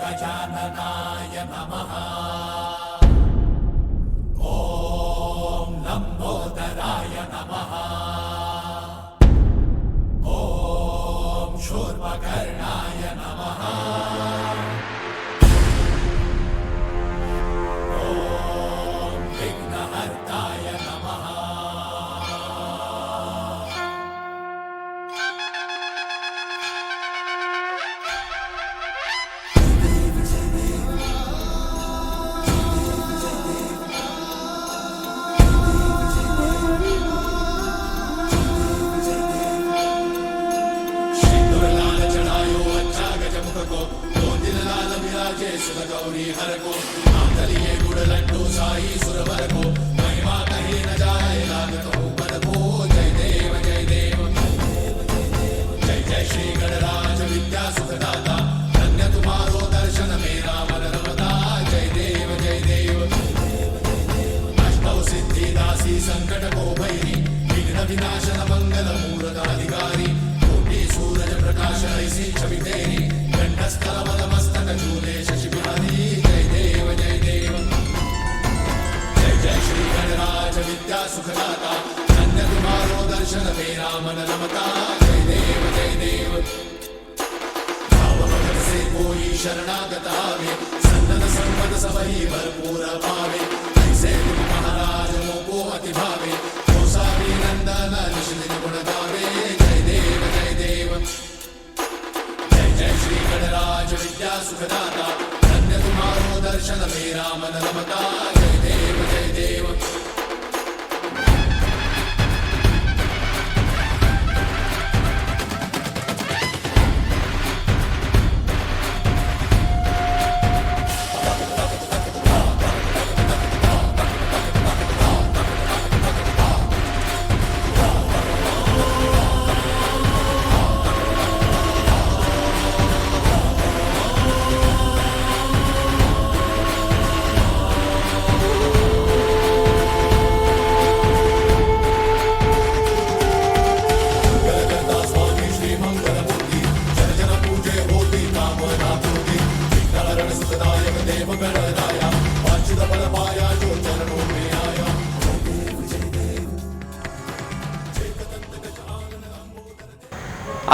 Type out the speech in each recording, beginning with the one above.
गजाननाय नमः। ॐ लंबोदराय नमः। ॐ शूर्पकर्णाय नमः। ॐ विघ्नहर्ताय नमः। गौरी हर को नामदलिए गुड़ लड्डू साई सुरवर को महिमा कहीं न जाए लागत हो पर को। जय देव जय देव जय जय श्री गणराज विद्या सुखदाता। धन्य तुम्हारो दर्शन मेरा मन रमता। जय देव जय देव अष्टौ सिद्धि दासी संकट को भैरी विघ्न विनाशन मंगल मूर्धाधिकारी। कोटि सूरज प्रकाश ऐसी छवि तेरी कंठस्थल बल मस्तक झूले शशि बिहारी। जय देव जय देव जय जय श्री गणराज विद्या सुखदाता। धन्य तुम्हारो दर्शन मेरा मन रमता। जय देव जय देव भाव भगत से कोई शरणागत आवे। सन्नत संपद सबही भरपूर पावे। ऐसे तुम महाराज मोको अति भावे। गोसावी नंदन निश्चित गुण गावे। जय देव जय देव जय श्री गणराज विद्या सुखदाता। धन्य तुम्हारो दर्शन मेरा मन रमता। जय देव जय देव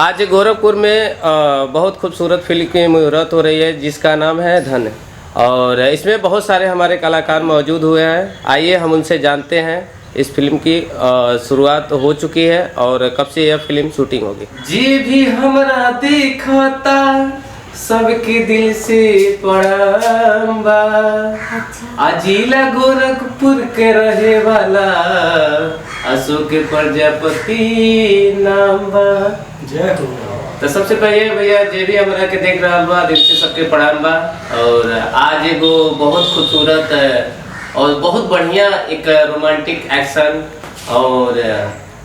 आज गोरखपुर में बहुत खूबसूरत फिल्म की मुहूर्त हो रही है जिसका नाम है धन। और इसमें बहुत सारे हमारे कलाकार मौजूद हुए हैं। आइए हम उनसे जानते हैं इस फिल्म की शुरुआत हो चुकी है और कब से यह फिल्म शूटिंग होगी। जी भी हमरा देखता सबके दिल से पड़ाबा। अजीला गोरखपुर के रहे वाला अशोक प्रजापति नाम बा। जय हो। तो सबसे पहले भैया जे भी हमरा के देख रहा बा दिल से सबके प्रणाम बा। और आज एगो बहुत खूबसूरत और बहुत बढ़िया एक रोमांटिक एक्शन और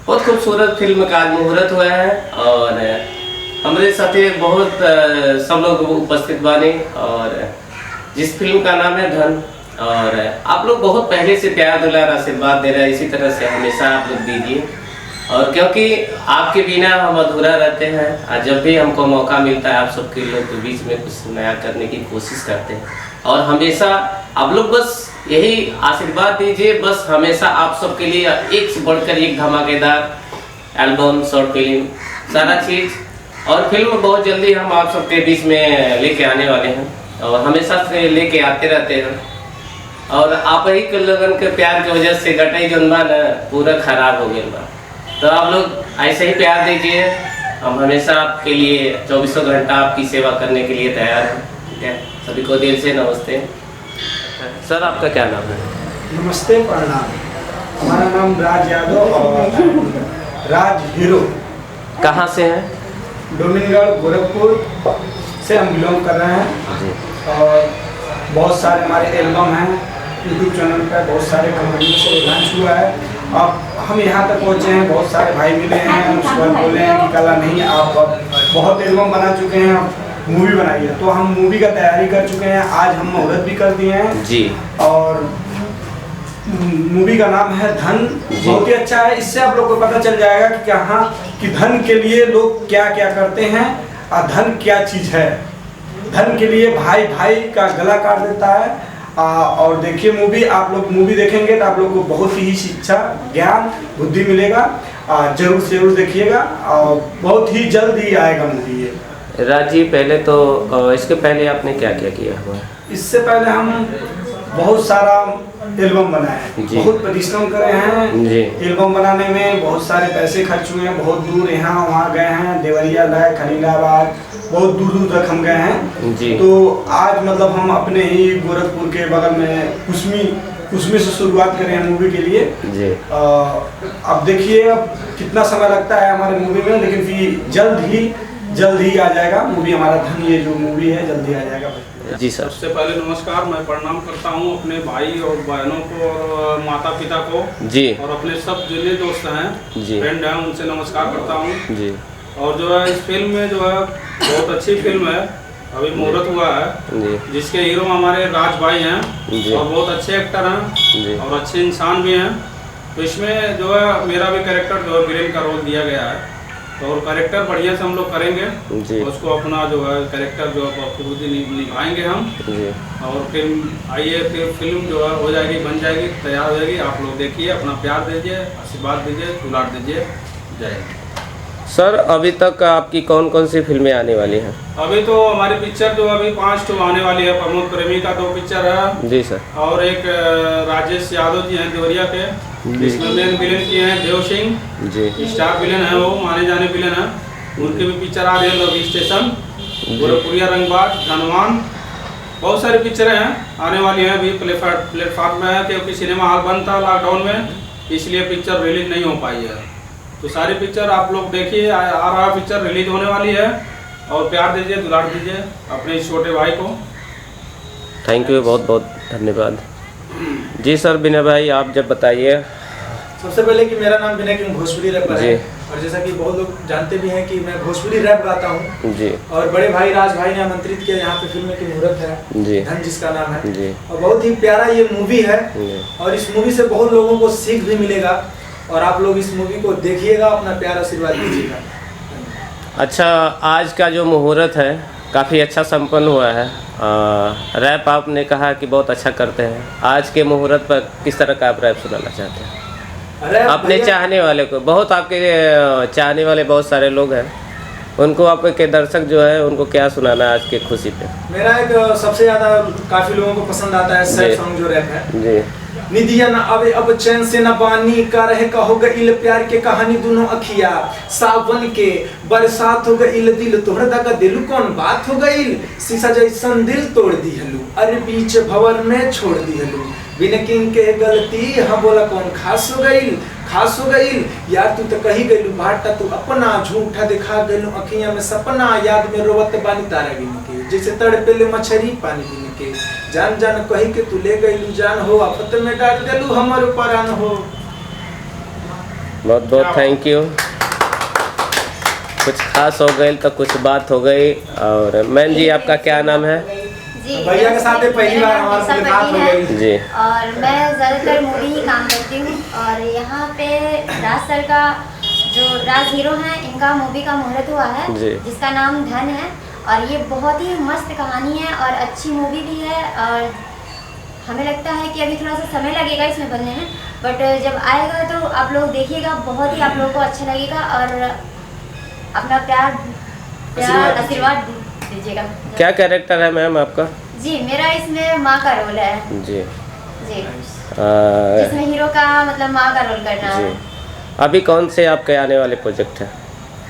बहुत खूबसूरत फिल्म का आज मुहूर्त हुआ है। और हमारे साथी बहुत सब लोग उपस्थित बानी और जिस फिल्म का नाम है धन। और आप लोग बहुत पहले से प्यार दुलार आशीर्वाद दे रहे हैं, इसी तरह से हमेशा आप लोग दीजिए। और क्योंकि आपके बिना हम अधूरा रहते हैं और जब भी हमको मौका मिलता है आप सबके लोग के बीच में कुछ नया करने की कोशिश करते हैं। और हमेशा आप लोग बस यही आशीर्वाद दीजिए। बस हमेशा आप सबके लिए एक से बढ़कर एक धमाकेदार एल्बम, शॉर्ट फिल्म, सारा चीज़ और फिल्म बहुत जल्दी हम आप सबके बीच में लेके आने वाले हैं और हमेशा से लेके आते रहते हैं। और आप ही के लोगन के प्यार की वजह से गटाई जोन बा ना पूरा खराब हो गया बा। तो आप लोग ऐसे ही प्यार दीजिए। हम हमेशा आपके लिए 24 घंटा आपकी सेवा करने के लिए तैयार हैं। ठीक है, सभी को दिल से नमस्ते। सर आपका क्या नाम है? नमस्ते, प्रणाम। हमारा नाम राज यादव और राज हीरो। कहाँ से हैं? डोमिनगढ़ गोरखपुर से हम बिलोंग कर रहे हैं। और बहुत सारे हमारे एल्बम हैं यूट्यूब चैनल पर, बहुत सारे कंपनियों से लॉन्च हुआ है। अब हम यहाँ तक पहुँचे हैं, बहुत सारे भाई मिले हैं, उसके बाद बोले हैं कि कला नहीं आप बहुत एल्बम बना चुके हैं, अब मूवी बनाइए। तो हम मूवी का तैयारी कर चुके हैं। आज हम मुहूर्त भी कर दिए हैं जी। और मूवी का नाम है धन। बहुत ही अच्छा है। इससे आप लोग को पता चल जाएगा कि कहाँ कि धन के लिए लोग क्या क्या करते हैं और धन क्या चीज़ है। धन के लिए भाई भाई का गला काट देता है। और देखिए मूवी, आप लोग मूवी देखेंगे तो आप लोग को बहुत ही शिक्षा, ज्ञान, बुद्धि मिलेगा। जरूर से जरूर देखिएगा और बहुत ही जल्द ही आएगा मूवी ये। राज जी, पहले तो इसके पहले आपने क्या क्या किया हुआ है? इससे पहले हम बहुत सारा एल्बम बनाए हैं, बहुत परिश्रम करे हैं जी। एल्बम बनाने में बहुत सारे पैसे खर्च हुए हैं, बहुत दूर यहाँ वहाँ गए हैं, देवरिया गए, खलीलाबाद, बहुत दूर दूर तक हम गए हैं जी। तो आज मतलब हम अपने ही गोरखपुर के बगल में कुसमी से शुरुआत करें हैं मूवी के लिए जी। अब देखिए अब कितना समय लगता है हमारे मूवी में, लेकिन फिर जल्द ही आ जाएगा मूवी। हमारा धन ये जो मूवी है जल्दी आ जाएगा। जी सर। सबसे पहले नमस्कार, मैं प्रणाम करता हूँ अपने भाई और बहनों को और माता पिता को जी, और अपने सब जितने दोस्त हैं जी, फ्रेंड हैं उनसे नमस्कार करता हूँ जी। और जो है इस फिल्म में जो है बहुत अच्छी फिल्म है, अभी मुहूर्त हुआ है जी, जिसके हीरो हमारे राज भाई हैं जी। और बहुत अच्छे एक्टर हैं जी। और अच्छे इंसान भी हैं। तो इसमें जो है मेरा भी कैरेक्टर जो है विलेन का रोल दिया गया है, तो और कैरेक्टर बढ़िया से हम लोग करेंगे जी। उसको अपना जो है कैरेक्टर जो है बखूबी निभाएंगे हम। जी। और फिर आइए फिर फिल्म जो है हो जाएगी, बन जाएगी, तैयार हो जाएगी। आप लोग देखिए, अपना प्यार दीजिए, आशीर्वाद दीजिए, दुलार दीजिए। जय हिंद। सर, अभी तक आपकी कौन कौन सी फिल्में आने वाली हैं? अभी तो हमारी पिक्चर जो अभी 5 तो आने वाली है। प्रमोद प्रेमी का 2 पिक्चर है जी सर। और एक राजेश यादव जी हैं देवरिया के, जी। इसमें मेन विलेन किए हैं देव सिंह जी। स्टार विलेन है, वो माने जाने विलेन है। उनकी भी पिक्चर आ रही है, लव स्टेशन, गोरखपुरिया, रंगबाज, धनवान, बहुत सारी पिक्चरें हैं आने वाली हैं। अभी प्लेटफॉर्म में है क्योंकि सिनेमा हॉल बंद था लॉकडाउन में, इसलिए पिक्चर रिलीज नहीं हो पाई है। तो सारी पिक्चर आप लोग देखिए, आ रहा पिक्चर रिलीज होने वाली है और प्यार दीजिए, दुलार दीजिए अपने छोटे भाई को। थैंक यू, बहुत बहुत धन्यवाद। जी सर, विनय भाई आप जब बताइए। सबसे पहले कि मेरा नाम विनय किंग भोजपुरी रैपर जी। है और जैसा कि बहुत लोग जानते भी हैं कि मैं भोजपुरी रैप गाता हूँ जी। और बड़े भाई राज भाई ने आमंत्रित किया यहाँ पे फिल्म की मुहूर्त है जी। धन जिसका नाम है जी। और बहुत ही प्यारा ये मूवी है जी। और इस मूवी से बहुत लोगों को सीख भी मिलेगा और आप लोग इस मूवी को देखिएगा, अपना प्यार आशीर्वाद दीजिएगा। अच्छा, आज का जो मुहूर्त है काफ़ी अच्छा संपन्न हुआ है। रैप आपने कहा कि बहुत अच्छा करते हैं, आज के मुहूर्त पर किस तरह का आप रैप सुनाना चाहते हैं अपने भैया, चाहने वाले को? बहुत आपके चाहने वाले बहुत सारे लोग हैं, उनको आपके दर्शक जो है उनको क्या सुनाना है आज की खुशी पे? मेरा एक सबसे ज़्यादा काफ़ी लोगों को पसंद आता है सैड जी। सॉन्ग जो रैप है। जी। निदिया न आवे अब चैन से न बानी का रहे का हो गईल प्यार के कहानी दोनों अखिया सावन के बरसात हो गईल दिल तोड़ का दिल कौन बात हो गईल शीशा जैसन दिल तोड़ दी हलू अरे बीच भवर में छोड़ दी हलू बिना किंग के गलती हाँ बोला कौन खास हो गईल यार तू तो कही गईलू भाटा तू अपना झूठा दिखा गईलू अखियां में सपना याद में रोवत बानी तारा गिन के जैसे तड़पेले मछरी पानी गिन के जान जान कही के तू ले गईलू जान हो आफत में डाल देलू हमर परान हो। बहुत बहुत थैंक यू। कुछ खास हो गई तो कुछ बात हो गई। और मैन जी आपका क्या नाम है? जी, भैया के साथ ये पहली बार हमारा मेरा नाम मुलाकात हो है गई। जी। और मैं ज़्यादातर मूवी ही काम करती हूँ और यहाँ पे राज सर का जो राज हीरो हैं इनका मूवी का मुहूर्त हुआ है जी। जिसका नाम धन है और ये बहुत ही मस्त कहानी है और अच्छी मूवी भी है और हमें लगता है कि अभी थोड़ा सा समय लगेगा इसमें बनने में, बट जब आएगा तो आप लोग देखिएगा, बहुत ही आप लोगों को अच्छा लगेगा और अपना प्यार आशीर्वाद दीजिएगा। क्या कैरेक्टर है मैम आपका? जी, मेरा इसमें माँ का रोल है। जी। जी, इसमें हीरो का मतलब माँ का रोल करना जी। है। अभी कौन से आपके आने वाले प्रोजेक्ट हैं?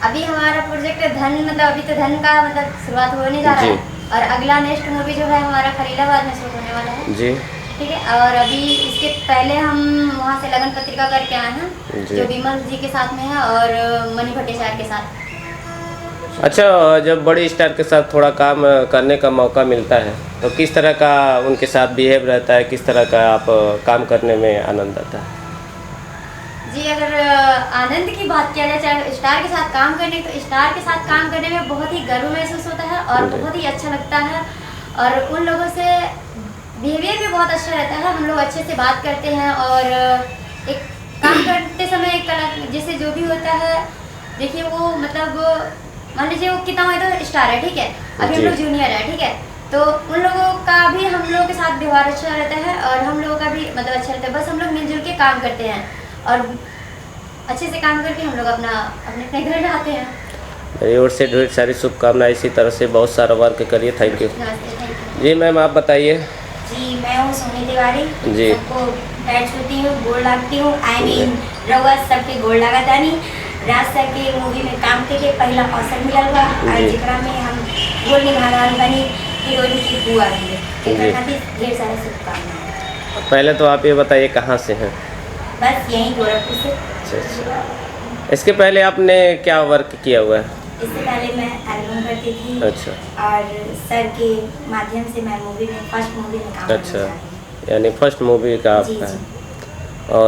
अभी हमारा प्रोजेक्ट धन मतलब अभी तो धन का मतलब शुरुआत होने जा रहा जी। है और अगला नेक्स्ट मूवी जो है हमारा खलीलाबाद में शूट होने वाला है। जी। ठीक है, और अभी इसके पहले हम वहाँ से लगन पत्रिका करके आए हैं जी। जो विमल जी के साथ में है और मणि भट्टाचार्य के साथ। अच्छा, जब बड़े स्टार के साथ थोड़ा काम करने का मौका मिलता है तो किस तरह का उनके साथ बिहेव रहता है, किस तरह का आप काम करने में आनंद आता है? जी, अगर आनंद की बात किया जाए चाहे स्टार के साथ काम करने, तो स्टार के साथ काम करने में बहुत ही गर्व महसूस होता है और जी। बहुत ही अच्छा लगता है और उन लोगों से बिहेवियर भी बहुत अच्छा रहता है। हम लोग अच्छे से बात करते हैं और एक काम करते समय एक कला जैसे जो भी होता है, देखिए वो मतलब मान लीजिए वो कितना हुआ तो स्टार है, ठीक है, अभी हम जी। लोग जूनियर है, ठीक है, तो उन लोगों का भी हम लोगों के साथ व्यवहार अच्छा रहता है और हम लोगों का भी मतलब अच्छा रहता है। बस हम लोग मिलजुल के काम करते हैं और अच्छे से काम करके हम लोग अपने अपने घर जाते हैं। मेरी ओर से ढेर सारी शुभकामनाएं, इसी तरह से बहुत सारा वर्क करिए। Thank you. नमस्ते, थैंक जी मैम, आप बताइए। जी, मैं हूँ सोनी तिवारी। जी। सबको पैर छूती हूँ, गोड़ लागती हूँ। आई मीन रउआ सबके गोड़ लगाता नहीं। राज सर के मूवी में काम करके पहला अवसर मिलल बा और जी। जेकरा में हम रोल निभाने बनी हीरोइन की बुआ भी है। जी। एकरा खातिर ढेर सारा शुभकामनाएं। पहले तो आप ये बताइए कहाँ से हैं? बस यहीं गोरखपुर से। अच्छा अच्छा। इसके पहले आपने क्या वर्क किया हुआ है? इससे पहले मैं एल्बम करती थी अच्छा और सर के माध्यम से मैं मूवी में फर्स्ट मूवी में काम करना अच्छा, चाहती हूँ। यानी फर्स्ट मूवी का जी, आपका जी। है। और